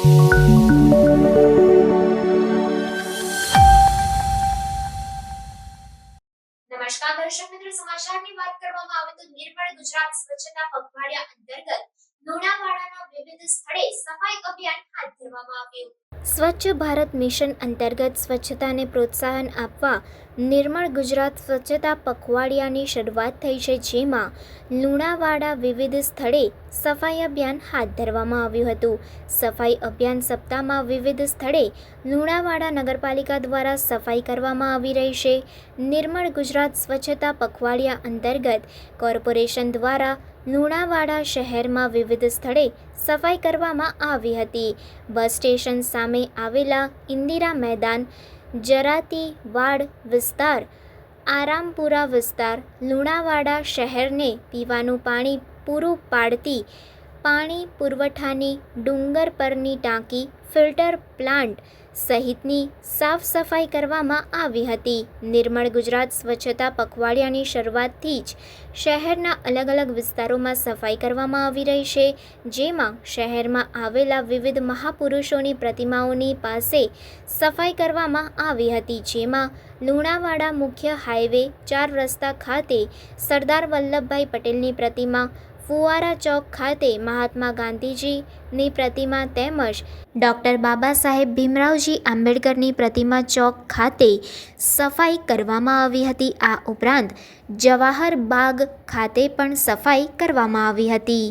નમસ્કાર દર્શક મિત્રો, સમાચારની વાત કરવામાં આવે તો નિર્મળ ગુજરાત સ્વચ્છતા પખવાડિયા અંતર્ગત લુણાવાડાના વિવિધ સ્થળે સફાઈ અભિયાન હાથ ધરવામાં આવ્યું। સ્વચ્છ ભારત મિશન અંતર્ગત સ્વચ્છતાને પ્રોત્સાહન આપવા નિર્મળ ગુજરાત સ્વચ્છતા પખવાડિયાની શરૂઆત થઈ છે, જેમાં લુણાવાડા વિવિધ સ્થળે સફાઈ અભિયાન હાથ ધરવામાં આવ્યું હતું। સફાઈ અભિયાન સપ્તાહમાં વિવિધ સ્થળે લુણાવાડા નગરપાલિકા દ્વારા સફાઈ કરવામાં આવી રહી છે। નિર્મળ ગુજરાત સ્વચ્છતા પખવાડિયા અંતર્ગત કોર્પોરેશન દ્વારા લુણાવાડા શહેરમાં વિવિધ સ્થળે સફાઈ કરવામાં આવી હતી। બસ સ્ટેશન સામે આવેલા ઇન્દિરા મેદાન, જરાતી વાડ વિસ્તાર, આરામપુરા વિસ્તાર, લુણાવાડા શહેરને પીવાનું પાણી પૂરું પાડતી પાણી પુરવઠાની ડુંગર પરની ટાંકી, ફિલ્ટર પ્લાન્ટ સહિતની સાફ સફાઈ કરવામાં આવી હતી। નિર્મળ ગુજરાત સ્વચ્છતા પખવાડિયાની શરૂઆતથી જ શહેરના અલગ અલગ વિસ્તારોમાં સફાઈ કરવામાં આવી રહી છે, જેમાં શહેરમાં આવેલા વિવિધ મહાપુરુષોની પ્રતિમાઓની પાસે સફાઈ કરવામાં આવી હતી, જેમાં લુણાવાડા મુખ્ય હાઈવે 4 રસ્તા ખાતે સરદાર વલ્લભભાઈ પટેલની પ્રતિમા, ફુવારા ચોક ખાતે મહાત્મા ગાંધીજીની પ્રતિમા તેમજ ડૉક્ટર બાબા સાહેબ ભીમરાવજી આંબેડકરની પ્રતિમા ચોક ખાતે સફાઈ કરવામાં આવી હતી। આ ઉપરાંત જવાહર બાગ ખાતે પણ સફાઈ કરવામાં આવી હતી।